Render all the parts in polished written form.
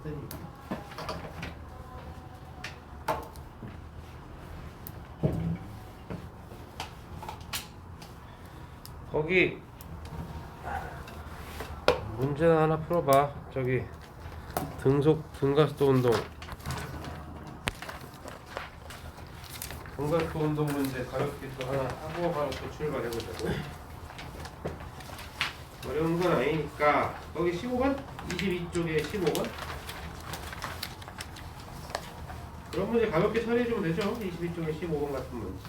배터리. 거기 문제 하나 풀어봐. 저기 등가속도 운동. 등가속도 운동 문제 가볍게 또 하나 하고 바로 또 출발해보자고. 어려운 건 아니니까. 거기 15번? 22쪽에 15번? 그런 문제 가볍게 처리해주면 되죠. 22쪽에 15번 같은 문제.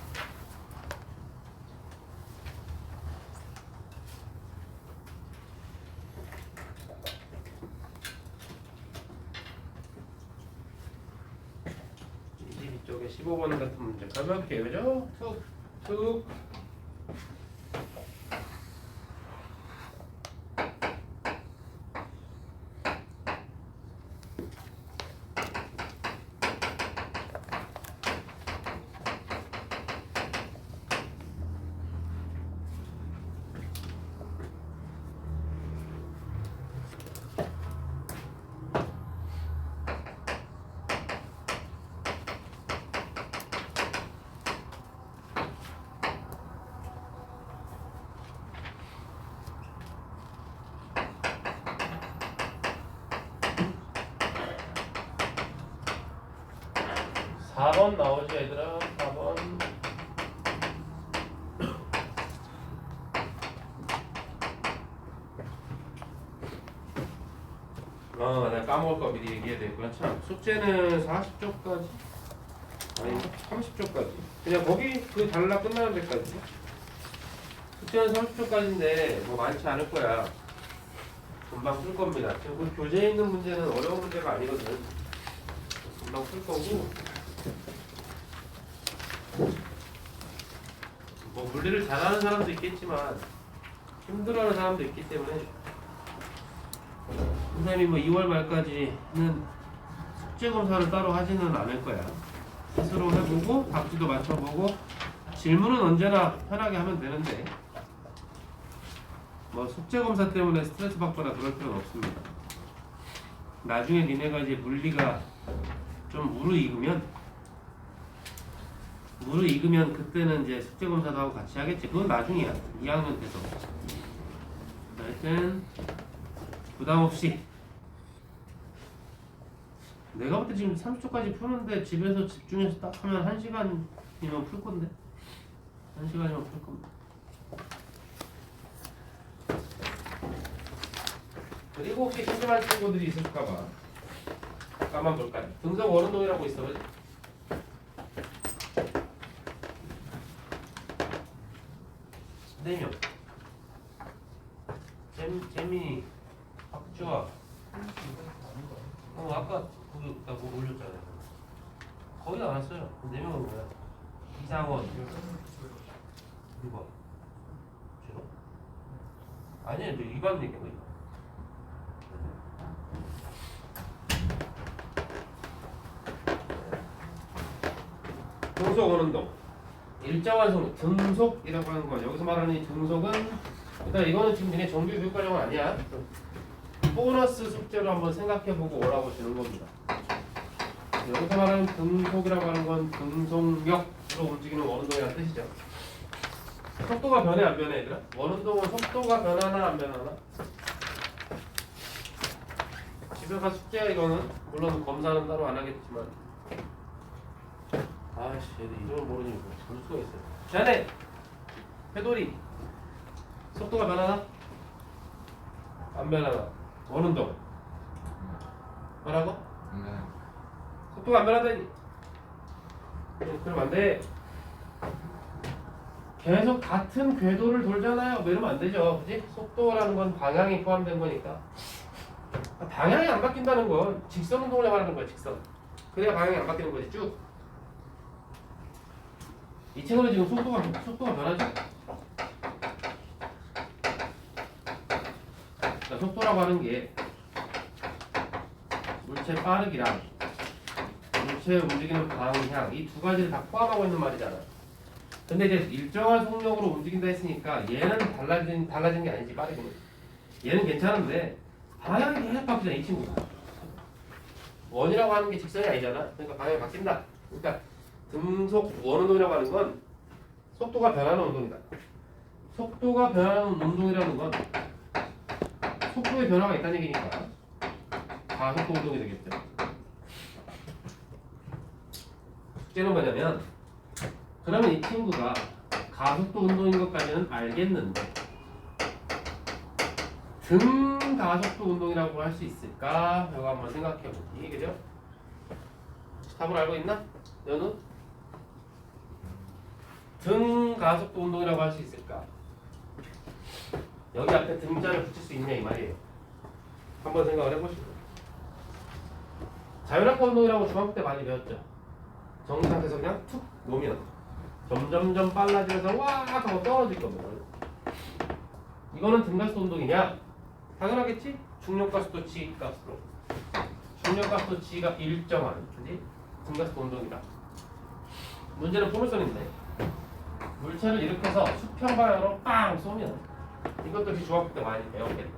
쪽에 15번 같은 문제 가볍게, 그죠? 툭툭. 사 번 나오지 얘들아. 4번. 내가 까먹을 거 미리 얘기해야 되겠구나. 참, 숙제는 40쪽까지 아니 30쪽까지 그냥 거기 그 달라 끝나는 데까지. 숙제는 30쪽까지인데 뭐 많지 않을 거야. 금방 풀 겁니다. 지금 교재에 있는 문제는 어려운 문제가 아니거든. 금방 풀 거고, 뭐 물리를 잘하는 사람도 있겠지만 힘들어하는 사람도 있기 때문에 선생님이 뭐 2월 말까지는 숙제 검사를 따로 하지는 않을 거야. 스스로 해보고 답지도 맞춰보고 질문은 언제나 편하게 하면 되는데 뭐 숙제 검사 때문에 스트레스 받거나 그럴 필요는 없습니다. 나중에 니네가 이제 물리가 좀 무르익으면 그때는 이제 숙제 검사도 하고 같이 하겠지. 그건 나중이야. 2학년 돼서. 하여튼 부담 없이. 내가 볼 때 지금 30초까지 푸는데 집에서 집중해서 딱 하면 1시간이면 풀 건데. 1시간이면 풀 겁니다. 그리고 혹시 심심한 친구들이 있을까봐 잠깐만 볼까요? 등석 원운동이라고 있어, 그지? 네 명. 재민이, 박주아. 아까 나 그거 올렸잖아요. 거의 안 왔어요. 4명은 뭐야? 이상원. 누가? 제가? 아니에요. 저 이반 얘기한 거예요. 등속 원운동. 일정한 속 등속이라고 하는 거. 여기서 말하는 이 등속은 일단 이거는 지금 니네 정규 교육과정은 아니야. 보너스 숙제로 한번 생각해보고 오라고 주는 겁니다. 여기서 말하는 등속이라고 하는 건 등속력으로 움직이는 원운동이라는 뜻이죠. 속도가 변해 안 변해 얘들아? 원운동은 속도가 변하나 안 변하나? 집에 가 숙제야 이거는. 물론 검사는 따로 안 하겠지만. 아씨 얘들 이름을 모르니 볼 수가 있어요. 자네! 해돌이! 속도가 변하나? 안 변하나? 원운동 뭐라고? 속도가 안 변하다니. 그럼 안 돼. 계속 같은 궤도를 돌잖아요. 뭐 이러면 안 되죠. 그지? 속도라는 건 방향이 포함된 거니까. 방향이 안 바뀐다는 건 직선 운동을 말하는 거야. 직선. 그래야 방향이 안 바뀌는 거지. 쭉. 이 친구는 지금 속도가 변하죠. 그러니까 속도라고 하는 게 물체 빠르기랑 물체 움직이는 방향 이 두 가지를 다 포함하고 있는 말이잖아. 근데 이제 일정한 속력으로 움직인다 했으니까 얘는 달라진 게 아니지. 빠르기는 얘는 괜찮은데 방향이 계속 바뀌잖아. 이 친구가. 원이라고 하는 게 직선이 아니잖아. 그러니까 방향이 바뀐다. 그러니까 등속 원운동이라고 하는 건 속도가 변하는 운동이다. 속도가 변하는 운동이라는 건 속도의 변화가 있다는 얘기니까 가속도 운동이 되겠죠. 숙제는 뭐냐면 그러면 이 친구가 가속도 운동인 것까지는 알겠는데 등 가속도 운동이라고 할 수 있을까? 이거 한번 생각해 보기. 그죠? 답을 알고 있나? 연우? 등 가속도 운동이라고 할 수 있을까? 여기 앞에 등자를 붙일 수 있냐 이 말이에요. 한번 생각을 해보시고. 자율학과 운동이라고 중학교 때 많이 배웠죠. 정지 상태에서 그냥 툭 놓으면 점점점 빨라지면서 와 하고 떨어질 겁니다. 이거는 등가속도 운동이냐? 당연하겠지? 중력가속도 G값으로. 중력가속도 G가 일정한 그지? 등가속도 운동이다. 문제는 포물선인데 물체를 이렇게 해서 수평 방향으로 빵 쏘면 이것도 역시 중학교 때 많이 배웠겠네.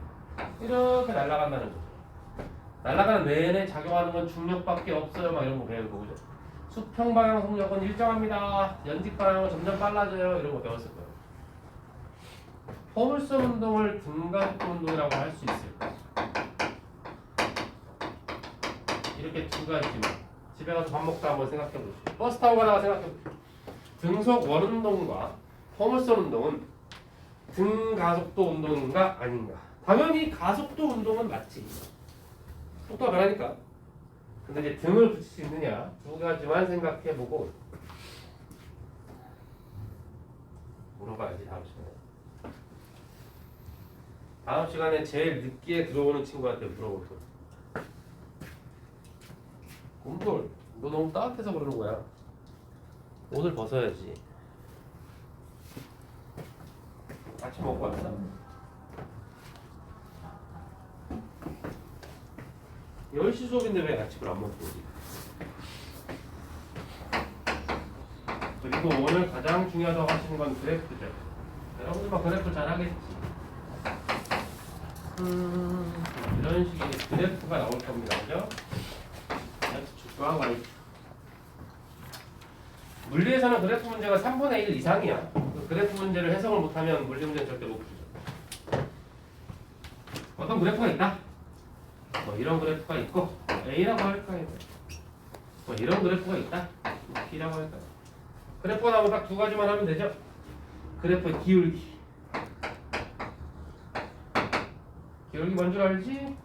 이렇게 날아간다는 거죠. 날아가는 내내 작용하는 건 중력밖에 없어요. 막 이런 거 배우고 그죠? 수평 방향 속력은 일정합니다. 연직 방향은 점점 빨라져요. 이런 거 배웠을 거예요. 포물선 운동을 등가속도 운동이라고 할 수 있을까? 이렇게 두 가지만 집에 가서 밥 먹다 한번 생각해 보시죠. 버스 타고 가다가 생각해 보시죠. 등속 원운동과 포물선 운동은 등가속도 운동인가 아닌가? 당연히 가속도 운동은 맞지. 속도가 변하니까. 근데 이제 등을 붙일 수 있느냐 두 가지만 생각해 보고 물어봐야지 다음 시간에. 다음 시간에 제일 늦게 들어오는 친구한테 물어볼 거야. 곰돌, 너 너무 따뜻해서 그러는 거야. 옷을 벗어야지. 아침 먹고 왔어? 10시 수업인데 왜 아침을 안 먹고 오지? 그리고 오늘 가장 중요하다고 하시는 건 그래프죠. 여러분들 막 그래프 잘 하겠지. 이런 식의 그래프가 나올 겁니다. 그죠? X축과 Y축. 물리에서는 그래프 문제가 3분의 1 이상이야. 그래프 문제를 해석을 못하면 물리 문제는 절대 못 풀죠. 어떤 그래프가 있다. 뭐 이런 그래프가 있고 A라고 할까요? 뭐 이런 그래프가 있다. B라고 할까요? 그래프가 나오면 딱 두 가지만 하면 되죠. 그래프의 기울기. 기울기 뭔 줄 알지?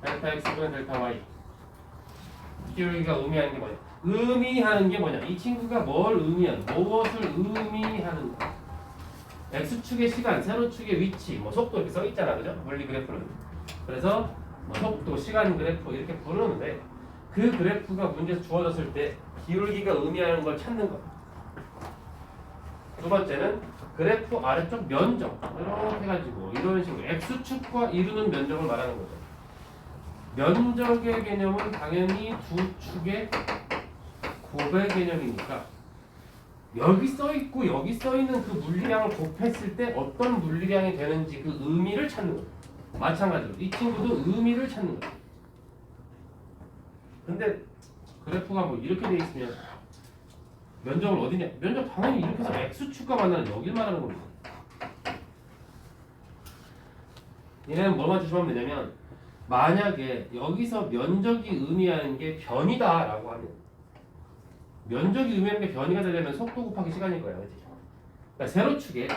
델타 X분의 델타 Y. 기울기가 의미하는 게 뭐냐? 의미하는 게 뭐냐? 이 친구가 뭘 의미하는? 무엇을 의미하는가? X축의 시간, 세로축의 위치, 뭐 속도 이렇게 써 있잖아, 그죠? 물리 그래프는. 그래서 뭐 속도, 시간 그래프 이렇게 부르는데 그 그래프가 문제에서 주어졌을 때 기울기가 의미하는 걸 찾는 거. 두 번째는 그래프 아래쪽 면적 이렇게 해가지고 이런 식으로 X축과 이루는 면적을 말하는 거죠. 면적의 개념은 당연히 두 축의 곱의 개념이니까 여기 써있고 여기 써있는 그 물리량을 곱했을 때 어떤 물리량이 되는지 그 의미를 찾는 거예요. 마찬가지로 이 친구도 의미를 찾는 거예요. 근데 그래프가 뭐 이렇게 돼 있으면 면적은 어디냐? 면적 당연히 이렇게 해서 X축과 만나는 여길 말하는 겁니다. 얘네는 뭐만 조심하면 되냐면 만약에 여기서 면적이 의미하는 게 변이다 라고 하면 면적이 의미하는 게 변이가 되려면 속도 곱하기 시간일 거예요. 그치? 그러니까 세로축에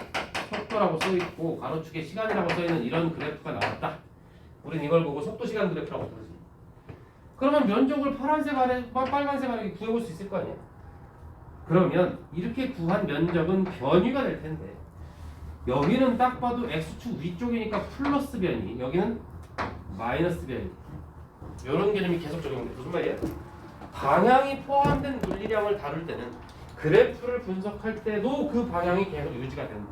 속도라고 써있고 가로축에 시간이라고 써있는 이런 그래프가 나왔다. 우린 이걸 보고 속도 시간 그래프라고 부르지. 그러면 면적을 파란색 아래 빨간색 아래 구해볼 수 있을 거 아니야. 그러면 이렇게 구한 면적은 변이가 될 텐데 여기는 딱 봐도 X축 위쪽이니까 플러스 변이, 여기는 마이너스 변이. 이런 개념이 계속 적용돼. 무슨 말이야? 방향이 포함된 물리량을 다룰 때는 그래프를 분석할 때도 그 방향이 계속 유지가 된다.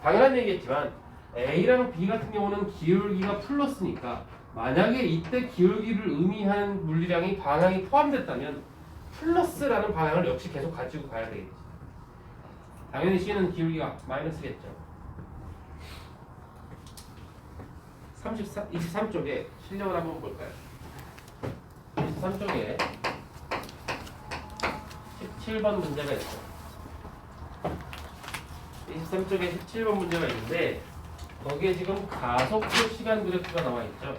당연한 얘기겠지만 A랑 B 같은 경우는 기울기가 플러스니까 만약에 이때 기울기를 의미하는 물리량이 방향이 포함됐다면 플러스라는 방향을 역시 계속 가지고 가야 되겠지. 당연히 C는 기울기가 마이너스겠죠. 23쪽에 실력을 한번 볼까요? 23쪽에 17번 문제가 있어요. 23쪽에 17번 문제가 있는데 거기에 지금 가속도 시간 그래프가 나와 있죠.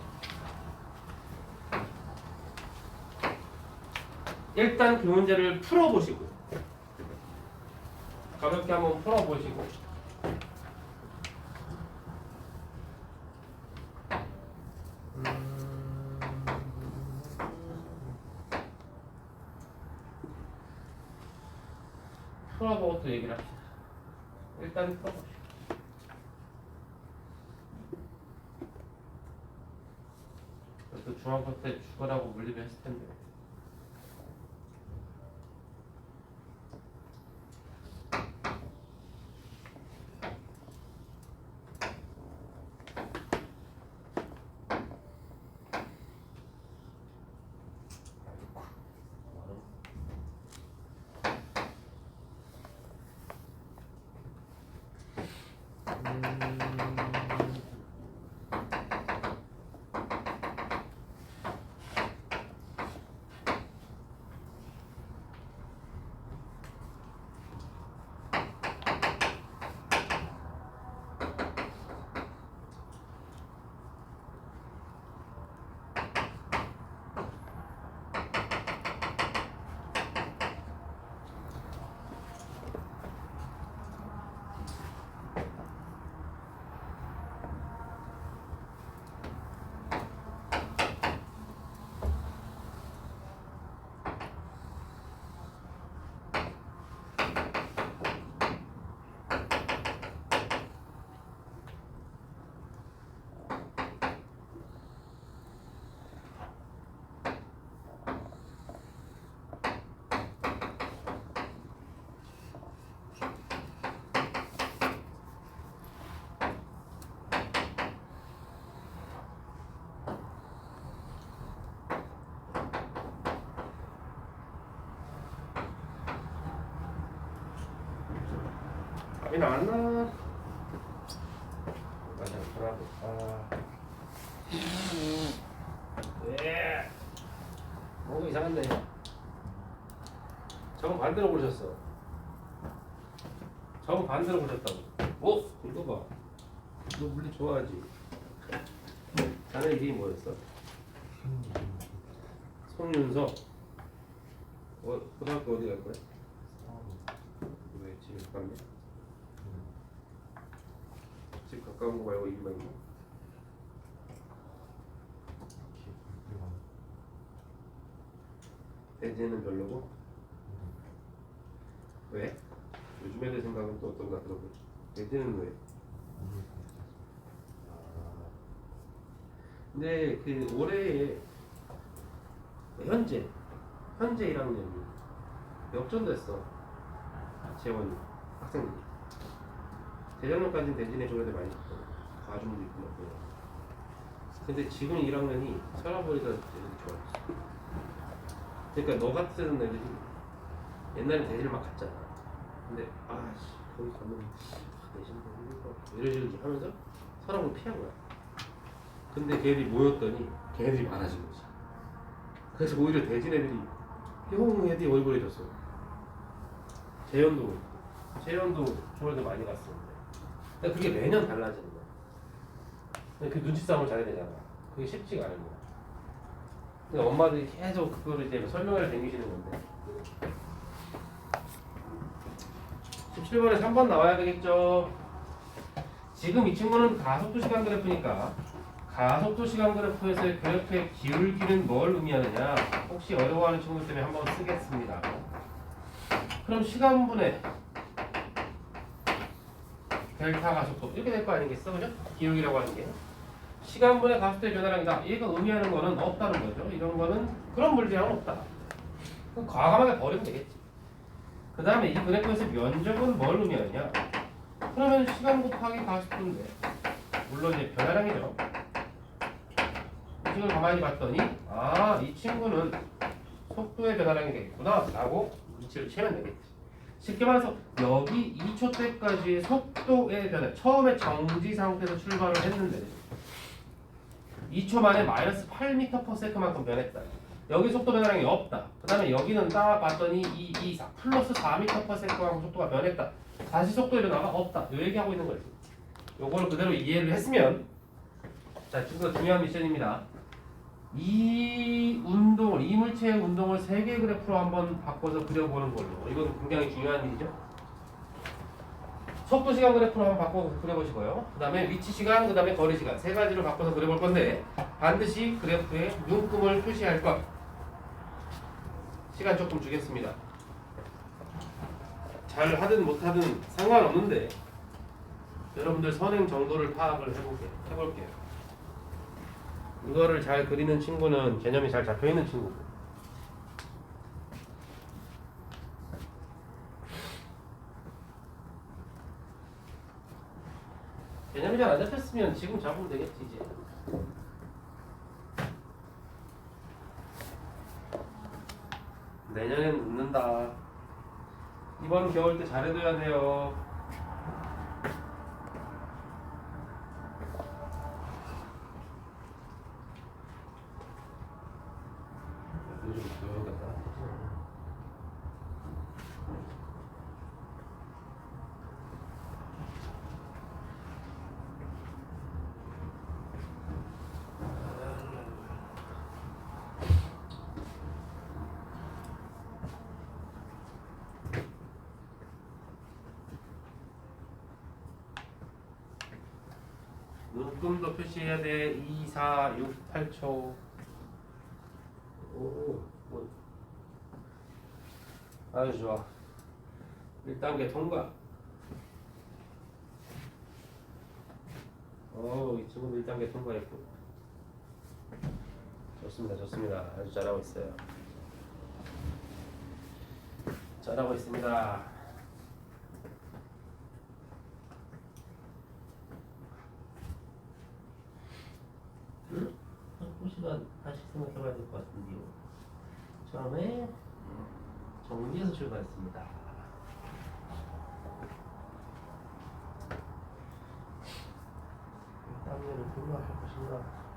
일단 그 문제를 풀어보시고 가볍게 한번 풀어보시고 풀어보고 또 얘기를 합시다. 일단 풀어봅시다. 또 중학교 때 죽어라고 물리면 했을 텐데. 답이 나왔나? 맞아, 돌아볼까? 네. 뭔가 이상한데. 저건 반대로 보셨어. 저건 반대로 보셨다고. 이거 봐. 너 물리 좋아하지? 자네 이름이 뭐였어? 송윤석. 고등학교 어디 갈 거야? 왜 집에 가깝냐? 집 가까운 거 말고 일반 거. 대지는 별로고? 왜? 요즘 애들 생각은 또 어떤가 들어보지. 대지는 왜? 근데 그 올해에 현재 1학년이 역전됐어. 재원이 학생들이. 재작년까지는 대진에 좀 애들 많이 있고 과중도 있고 막 그래요. 근데 지금 1학년이 서라버리가 애들이 좋아졌어. 그러니까 너 같은 애들이 옛날에 대진을 막 갔잖아. 근데 거기 가면 내신도 힘들 것 같아 이러지 하면서 서라버리 피한 거야. 근데 걔들이 모였더니 걔네들이 많아진 거지. 그래서 오히려 대진 애들이 형 애들이 얼굴해졌어. 재현도 좋은 애들 많이 갔었는데. 그러니까 그게 매년 달라지는 거야. 그 눈치 싸움을 잘해야 되잖아. 그게 쉽지가 않은 거야. 근데 엄마들이 계속 그거를 이제 설명을 댕기시는 건데. 17번에 3번 나와야 되겠죠. 지금 이 친구는 가속도 시간 그래프니까 가속도 시간 그래프에서의 그래프의 기울기는 뭘 의미하느냐? 혹시 어려워하는 친구들 때문에 한번 쓰겠습니다. 그럼 시간분의 델타 가속도 이렇게 될 거 아니겠어, 그죠? 기울기라고 하는 게 시간분의 가속도의 변화량이다. 얘가 의미하는 거는 없다는 거죠. 이런 거는 그런 물리량은 없다. 그럼 과감하게 버리면 되겠지. 그 다음에 이 그래프에서 면적은 뭘 의미하느냐? 그러면 시간 곱하기 가속도인데 물론 이제 변화량이죠. 이 친구를 가만히 봤더니 이 친구는 속도의 변화량이 되겠구나 라고 위치를 채면 되겠지. 쉽게 말해서 여기 2초 때까지의 속도의 변화, 처음에 정지 상태에서 출발을 했는데 2초 만에 마이너스 8m/s만큼 변했다. 여기 속도 변화량이 없다. 그 다음에 여기는 딱 봤더니 2, 2, 4 플러스 4m/s만큼 속도가 변했다. 다시 속도 변화가 없다. 요 얘기하고 있는 거지. 요거를 그대로 이해를 했으면, 자, 지금 중요한 미션입니다. 이 운동을, 이 물체의 운동을 3개 그래프로 한번 바꿔서 그려보는 걸로. 이건 굉장히 중요한 일이죠. 속도 시간 그래프로 한번 바꿔 그려보시고요. 그 다음에 위치 시간, 그 다음에 거리 시간 3가지로 바꿔서 그려볼 건데, 반드시 그래프에 눈금을 표시할 것. 시간 조금 주겠습니다. 잘 하든 못하든 상관없는데 여러분들 선행 정도를 파악을 해볼게요. 이거를 잘 그리는 친구는 개념이 잘 잡혀있는 친구고, 개념이 잘 안 잡혔으면 지금 잡으면 되겠지. 이제 내년엔 늦는다. 이번 겨울 때 잘해둬야 돼요. 요즘 조용하다. 눈금도 표시해야 돼. 2, 4, 6, 8초. 오, 뭐. 아주 좋아. 1단계 통과. 이 친구도 1단계 통과했고. 좋습니다, 좋습니다. 아주 잘하고 있어요. 잘하고 있습니다. 한 시간 다시 생각해봐야 될 것 같은데요. 처음에 정리해서 출발했습니다. 다음에는 불러할 것인가?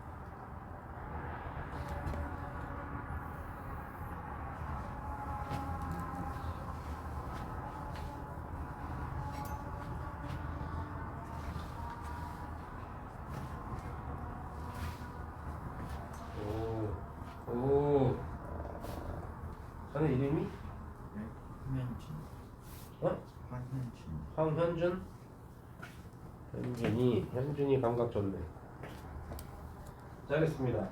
자네 이름이? 네, 황현준. 어? 황현준. 황현준? 현준이 감각 좋네. 잘했습니다.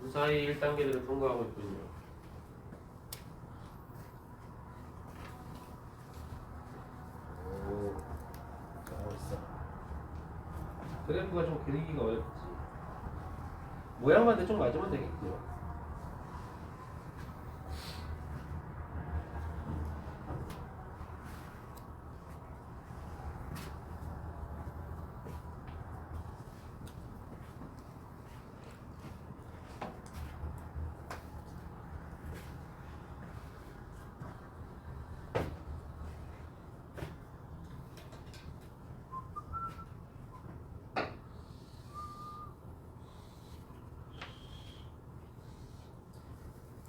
무사히 1단계들을 통과하고 있군요. 오, 잘하고 있어. 그래프가 좀 그리기가 어렵지. 모양만 대충 맞으면 되겠고요.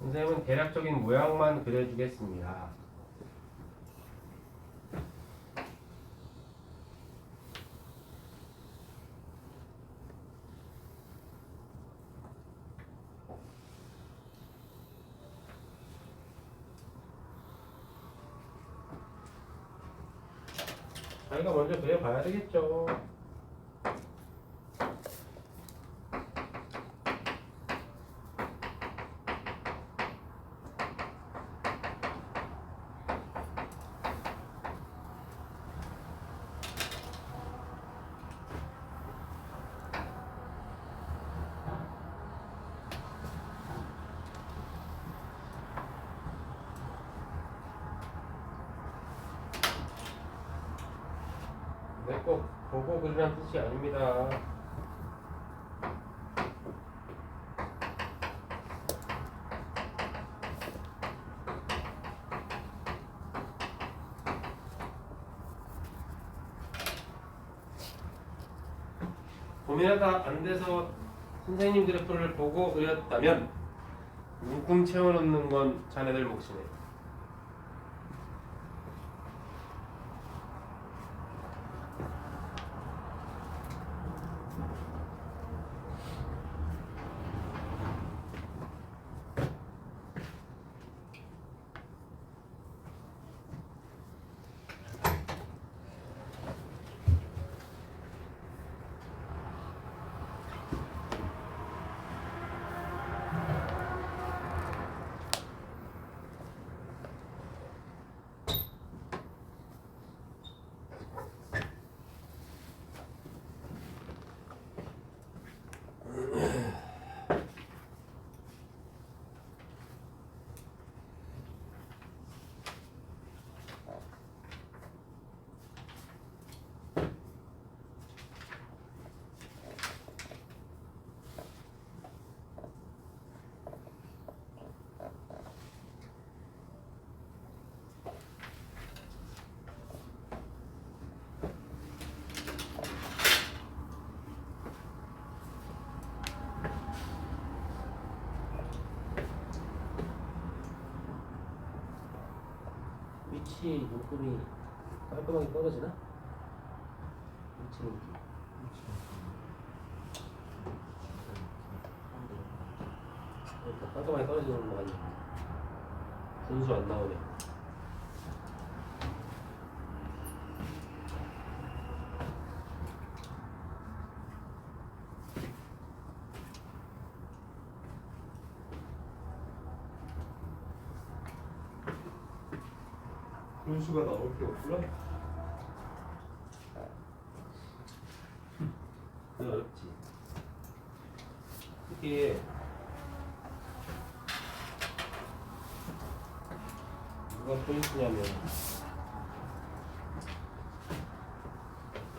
선생님은 대략적인 모양만 그려주겠습니다. 자기가 먼저 그려봐야 되겠죠. 네, 꼭 보고 그리란 뜻이 아닙니다. 고민하다 안 돼서 선생님 그래프를 보고 그렸다면 문금 채워넣는 건 자네들 몫이네. 위치 문금이 깔끔하게 떨어지나? 위치 문금. 그러니까 깔끔하게 떨어지는 거 아니야? 분수 안 나오네. 분수가 나올 게 없구나. 그게 어렵지. 특히 누가 포인트냐면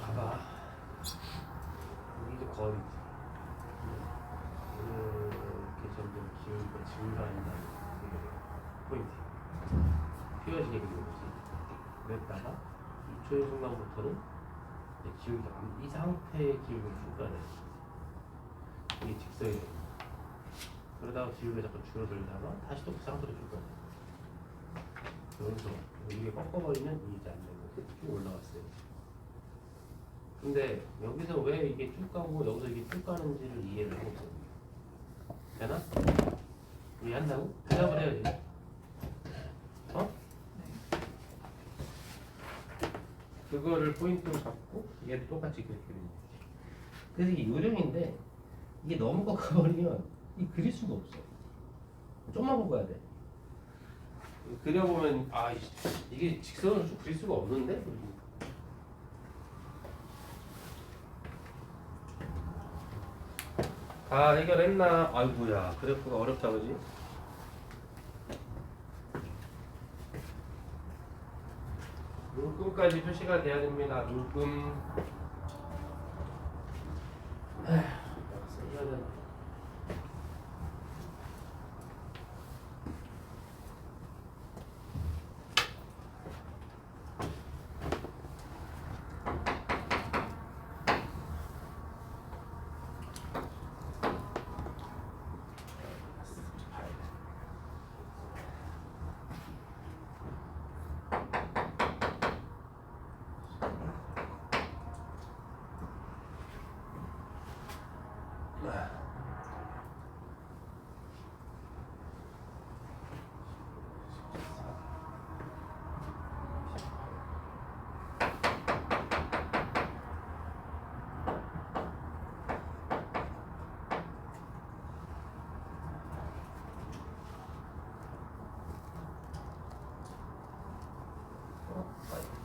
봐봐. 여기도 거리. 이렇게 점점 기울기가 증가한다는 게 포인트. 휘어지게 그리는 거지. 그랬다가 2초의 순간부터는 기울기가 이 상태의 기울기를 쭉 가네. 이게 직선이 됩니다. 그러다가 기울기가 자꾸 줄어들다가 다시 또 그 상태로 쭉 가네. 그래서 이게 꺾어버리면 이게 안 되고 쭉 올라갔어요. 근데 여기서 왜 이게 쭉 가고 여기서 이게 쭉 가는지를 이해를 하고 있어요. 되나? 이해한다고? 대답을 해야지. 어? 그거를 포인트로 잡고 얘도 똑같이 그렇게 되는 거지. 그래서 이게 요령인데 이게 너무 꺾어버리면 이 그릴 수가 없어. 좀만 꺾어야 돼. 그려보면 아 이게 직선으로 쭉 그릴 수가 없는데? 다 해결했나? 아이고야 그래프가 어렵다 그지? 문금까지 표시가 돼야 됩니다. 문금. 써야 되나?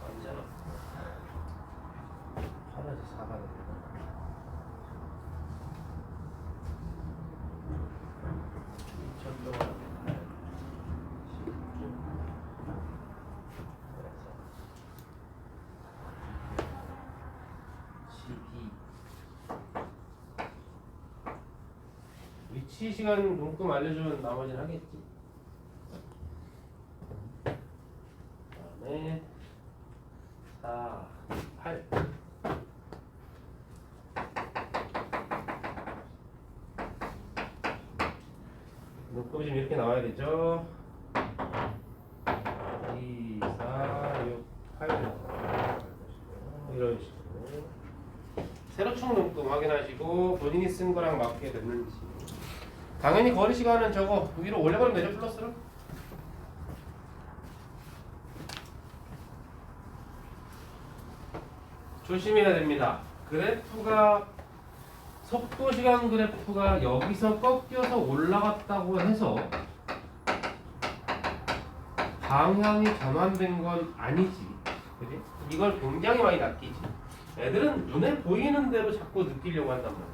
완전 파란색 사과가 되는 2천 동안 12 위치 시간 문금 알려주면 나머지는 하겠지. 그다음에 4, 8 눈곱이 지금 이렇게 나와야 되죠. 2, 4, 6, 8 이런 식으로 세로축 눈곱 확인하시고 본인이 쓴 거랑 맞게 됐는지. 당연히 거리 시간은 저거 위로 올려버리면 되죠, 플러스로. 조심해야 됩니다. 그래프가 속도 시간 그래프가 여기서 꺾여서 올라갔다고 해서 방향이 전환된 건 아니지. 그지? 이걸 굉장히 많이 낚이지. 애들은 눈에 보이는 대로 자꾸 느끼려고 한단 말이야.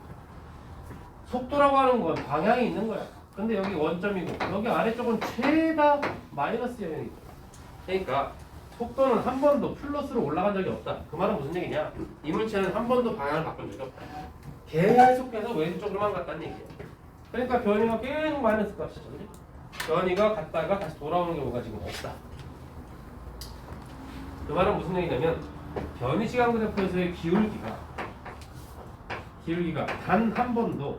속도라고 하는 건 방향이 있는 거야. 근데 여기 원점이고 여기 아래쪽은 최다 마이너스 영역이고. 그러니까 속도는 한 번도 플러스로 올라간 적이 없다. 그 말은 무슨 얘기냐? 이물체는 한 번도 방향을 바꾼 적이 없다. 계속해서 왼쪽으로만 갔다는 얘기야. 그러니까 변이가 계속 마이너스 값이죠. 그지? 변이가 갔다가 다시 돌아오는 경우가 지금 없다. 그 말은 무슨 얘기냐면 변이 시간 그래프에서의 기울기가 단 한 번도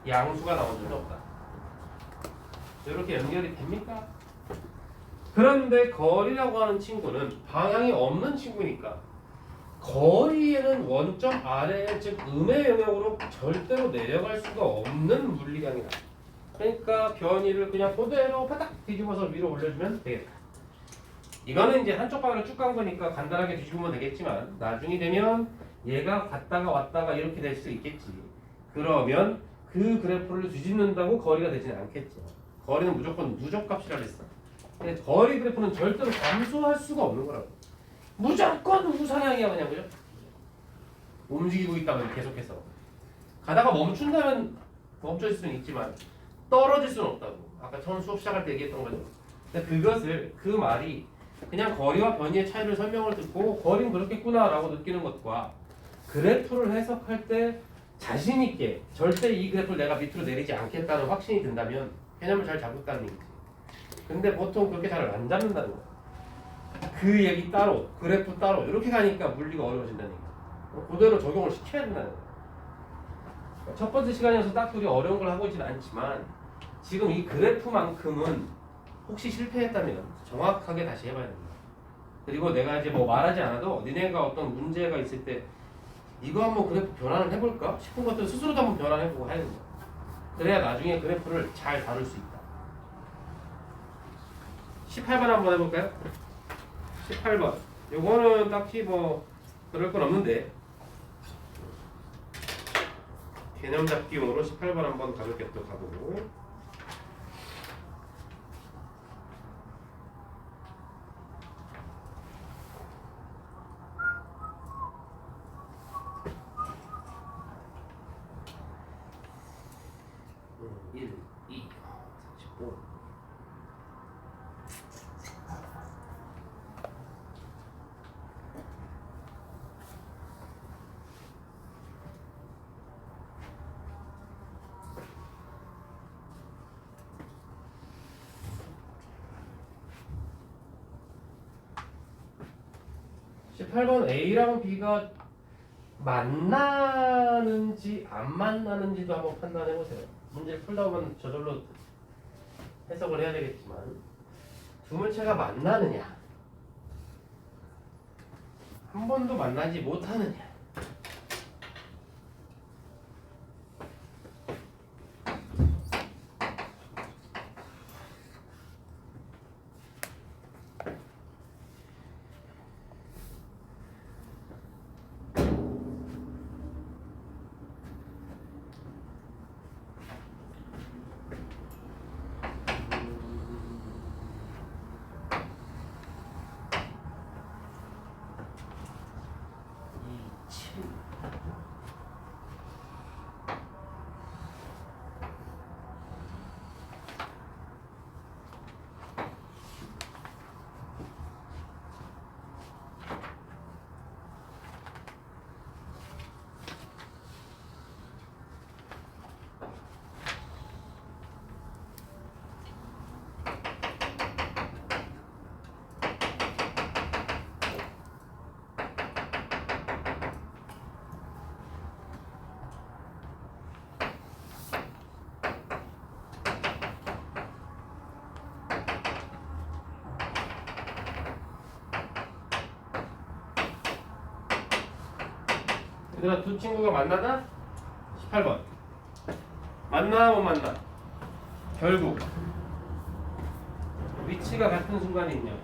양수가 나온 적이 없다. 이렇게 연결이 됩니까? 그런데 거리라고 하는 친구는 방향이 없는 친구니까 거리에는 원점 아래 즉 음의 영역으로 절대로 내려갈 수가 없는 물리량이다. 그러니까 변이를 그냥 그대로 바닥 뒤집어서 위로 올려주면 되겠다. 이거는 이제 한쪽 방향으로 쭉 간 거니까 간단하게 뒤집으면 되겠지만 나중에 되면 얘가 갔다가 왔다가 이렇게 될 수 있겠지. 그러면 그 그래프를 뒤집는다고 거리가 되지는 않겠죠. 거리는 무조건 누적값이라 그랬어. 근데 거리 그래프는 절대로 감소할 수가 없는 거라고. 무조건 우상향이야 그냥. 그죠? 움직이고 있다면 계속해서 가다가 멈춘다면 멈춰 있을 수는 있지만 떨어질 수는 없다고. 아까 처음 수업 시작할 때 얘기했던 거죠. 근데 그것을 그 말이 그냥 거리와 변이의 차이를 설명을 듣고 거리는 그렇겠구나 라고 느끼는 것과 그래프를 해석할 때 자신 있게 절대 이 그래프를 내가 밑으로 내리지 않겠다는 확신이 든다면 개념을 잘 잡았다는 얘기지. 근데 보통 그렇게 잘 안 잡는다는 거야. 그 얘기 따로 그래프 따로 이렇게 가니까 물리가 어려워진다는 얘기야. 그대로 적용을 시켜야 된다는 거야. 첫 번째 시간이어서 딱 우리 어려운 걸 하고 있지는 않지만 지금 이 그래프만큼은 혹시 실패했다면 정확하게 다시 해봐야 된다. 그리고 내가 이제 뭐 말하지 않아도 니네가 어떤 문제가 있을 때 이거 한번 그래프 변환을 해볼까 싶은 것들 스스로도 한번 변환해보고 해야 된다. 그래야 나중에 그래프를 잘 다룰 수 있다. 18번 한번 해볼까요? 18번 요거는 딱히 뭐 그럴 건 없는데 개념 잡기용으로 18번 한번 가볍게 또 가보고. 팔 18번 A랑 B가 만나는지 안 만나는지도 한번 판단해 보세요. 문제를 풀다 보면 저절로 해석을 해야 되겠지만 두 물체가 만나느냐 한 번도 만나지 못하느냐. 얘들아 두 친구가 만나다 18번 만나 못 만나 결국 위치가 같은 순간이 있냐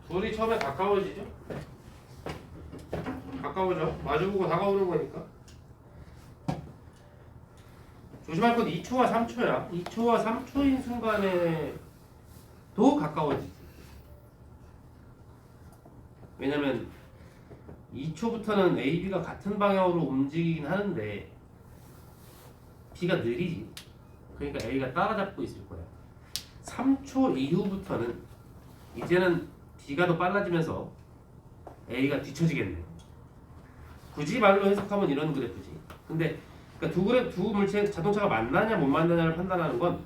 둘이 처음에 가까워지죠? 가까워져. 마주보고 다가오는 거니까. 조심할 건 2초와 3초야. 2초와 3초인 순간에 도 가까워지지. 왜냐면 2초부터는 A, B가 같은 방향으로 움직이긴 하는데 B가 느리지. 그러니까 A가 따라잡고 있을 거야. 3초 이후부터는 이제는 B가 더 빨라지면서 A가 뒤처지겠네. 굳이 말로 해석하면 이런 그래프지. 근데 그러니까 두 물체 자동차가 만나냐 못 만나냐를 판단하는 건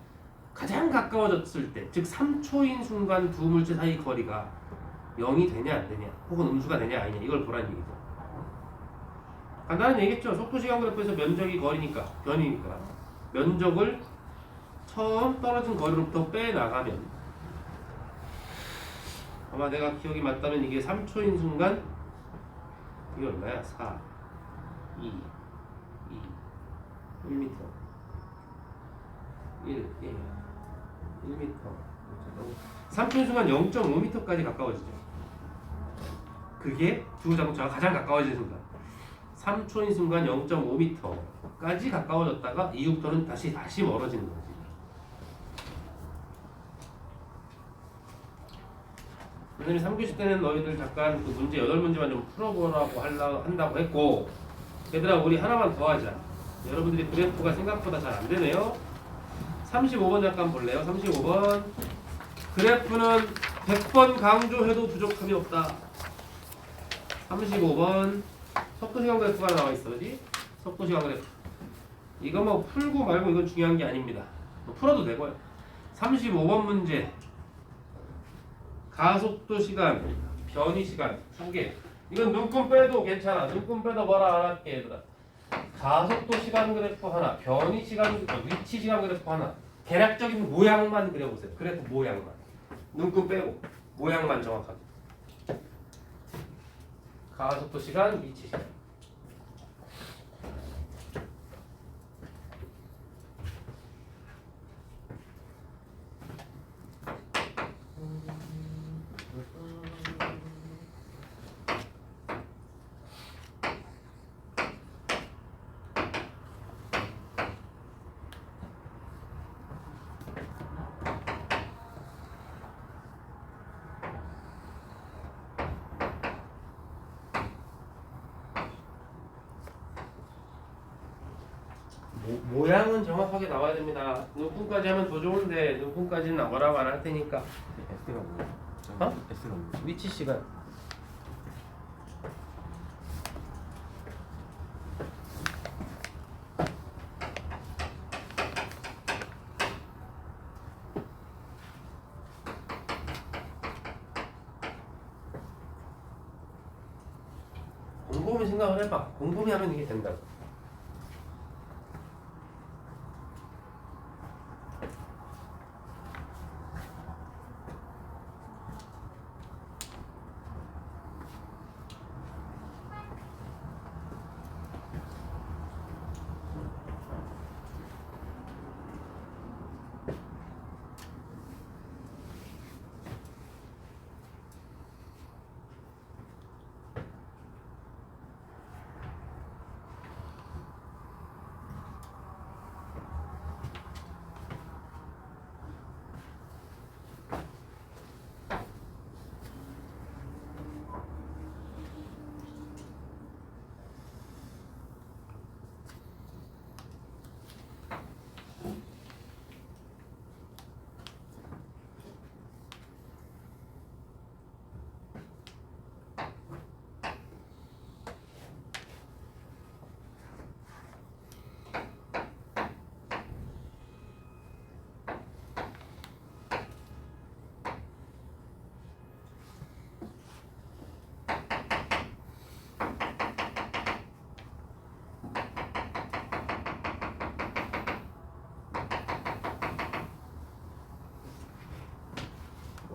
가장 가까워졌을 때, 즉 3초인 순간 두 물체 사이 거리가 0이 되냐 안 되냐, 혹은 음수가 되냐 아니냐 이걸 보라는 얘기죠. 간단한 얘기겠죠. 속도 시간 그래프에서 면적이 거리니까 변이니까 면적을 처음 떨어진 거리로부터 빼 나가면 아마 내가 기억이 맞다면 이게 3초인 순간 이게 얼마야? 4, 2, 2, 1m 1, 1m 3초인 순간 0.5m까지 가까워지죠. 그게 두 자동차가 가장 가까워지는 순간 3초인 순간 0.5m까지 가까워졌다가 이후부터는 다시 멀어지는 거지. 선생님이 3교시 때는 너희들 잠깐 그 문제 8문제만 좀 풀어보라고 한다고 했고, 얘들아 우리 하나만 더 하자. 여러분들이 그래프가 생각보다 잘 안 되네요. 35번 잠깐 볼래요? 35번 그래프는 100번 강조해도 부족함이 없다. 35번 속도시간 그래프가 나와 있어. 그지? 속도시간 그래프 이거 뭐 풀고 말고 이건 중요한 게 아닙니다. 뭐 풀어도 되고요. 35번 문제 가속도 시간, 변이 시간 두 개. 이건 눈금 빼도 괜찮아. 눈금 빼도 뭐라 안 할게 얘들아. 가속도 시간 그래프 하나, 변이 시간, 위치 시간 그래프 하나. 대략적인 모양만 그려보세요. 그래프 모양만. 눈금 빼고 모양만 정확하게. 가속도 시간, 위치 시간. 모양은 정확하게 나와야 됩니다. 눈금까지 하면 더 좋은데 눈금까지는 뭐라고 안 할 테니까. S가 뭐야? 어? S가 뭐야? 위치 시간. 곰곰이 생각을 해봐. 곰곰이 하면 이게 된다고.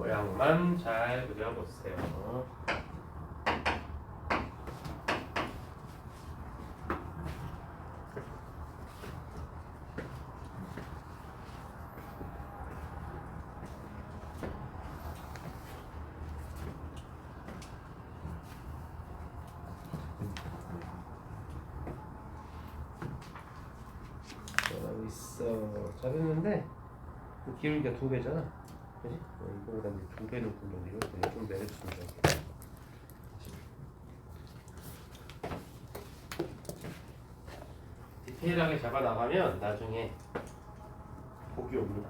모양만 잘 그려보세요. 잘하고 있어. 잘했는데 기울기가 2배잖아. 그지? 이거보다 2배는 굴러내. 이렇게 좀 내려주면 돼. 디테일하게 잡아 나가면 나중에 복이 옵니다.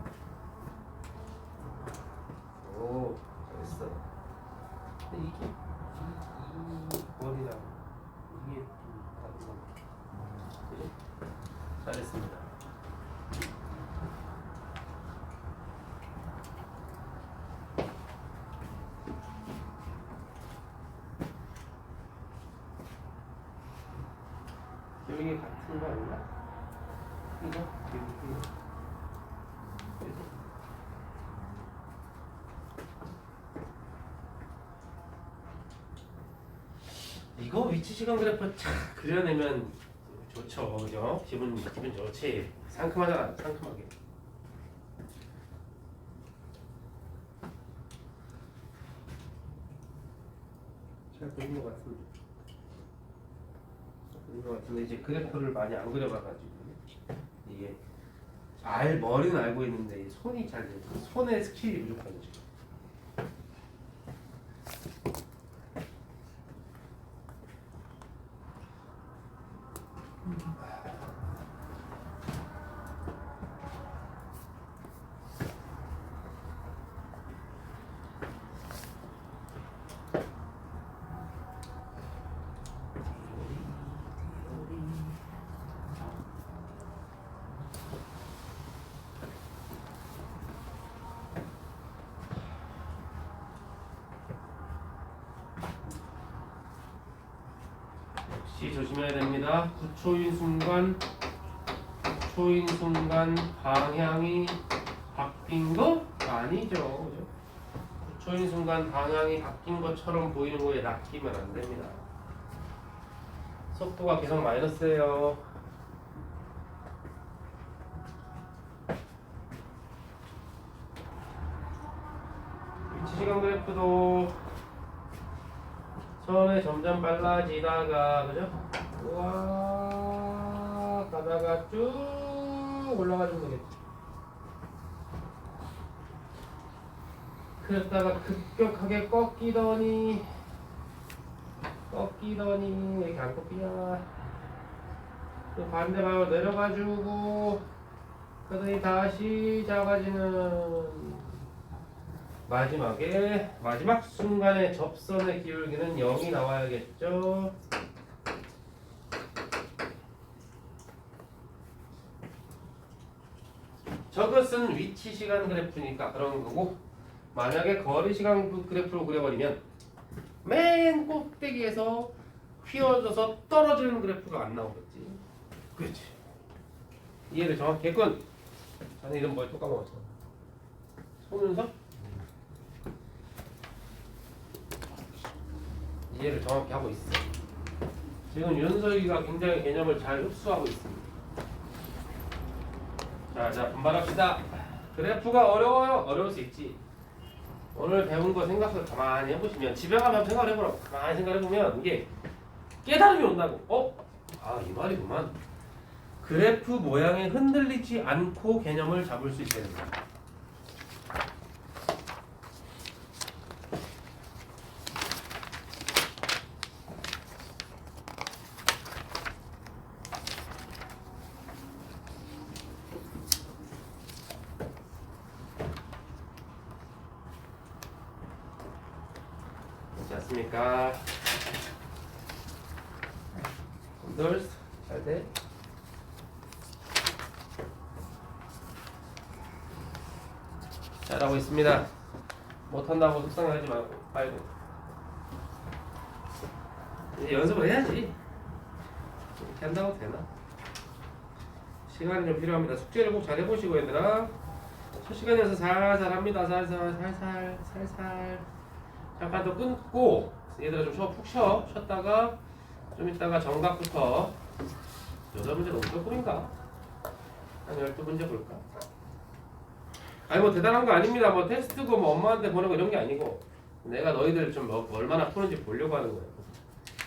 오, 잘했어. 근데 이게 이 머리랑 이게 좀 다른 거 같아. 그지? 잘했습니다. 여기 같은 거 아닌가? 이거? 이거 위치 시간 그래프 착 그려내면 좋죠, 그죠? 기분 좋지. 상큼하잖아, 상큼하게. 잘 보이는 것 같은데. 이제 그래프를 많이 안 그려봐가지고 이게 머리는 알고 있는데 손이 잘 손에 스킬이 부족한 거지. 역시 조심해야 됩니다. 9초인 순간 방향이 바뀐 거 아니죠, 그죠? 9초인 순간 방향이 바뀐 것처럼 보이는 거에 낚이면 안 됩니다. 속도가 계속 마이너스예요. 위치 시간 그래프도 처음에 점점 빨라지다가, 그죠? 우와 가다가 쭉 올라가주면 되겠지. 그랬다가 급격하게 꺾이더니 왜 이렇게 안 꺾이냐. 또 반대 방향으로 내려가주고 그러더니 다시 작아지는. 마지막 순간에 접선의 기울기는 0이 나와야겠죠. 저것은 위치 시간 그래프니까 그런 거고, 만약에 거리 시간 그래프로 그려버리면 맨 꼭대기에서 휘어져서 떨어지는 그래프가 안 나오겠지. 그렇지. 이해를 정확히 했군. 자네 이름 뭐야? 또 까먹었어. 송윤석? 이해를 정확히 하고 있어. 지금 윤석이가 굉장히 개념을 잘 흡수하고 있습니다. 자, 분발합시다. 그래프가 어려워요. 어려울 수 있지. 오늘 배운 거 생각을 가만히 해보시면, 집에 가면 생각을 해보라고. 가만히 생각해보면 이게 깨달음이 온다고. 이 말이구만. 그래프 모양에 흔들리지 않고 개념을 잡을 수 있다는 거야. 않습니까? 널스 잘 돼? 잘하고 있습니다. 못한다고 속상하지 말고 이제 연습을 해야지. 이렇게 한다고 되나? 시간이 좀 필요합니다. 숙제를 꼭 잘 해보시고 얘들아. 첫 시간에서 살살 합니다. 살살. 잠깐 더 끊고 얘들아 좀 푹 쉬었다가 좀 이따가 정각부터 8문제 너무 조금인가? 한 12문제 볼까? 아니 뭐 대단한 거 아닙니다. 뭐 테스트고 뭐 엄마한테 보내고 이런 게 아니고 내가 너희들 좀 얼마나 푸는지 보려고 하는 거예요.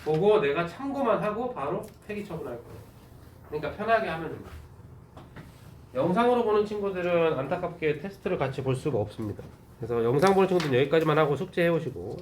보고 내가 참고만 하고 바로 폐기 처분할 거예요. 그러니까 편하게 하면 됩니다. 영상으로 보는 친구들은 안타깝게 테스트를 같이 볼 수가 없습니다. 그래서 영상 보는 친구들은 여기까지만 하고 숙제해 오시고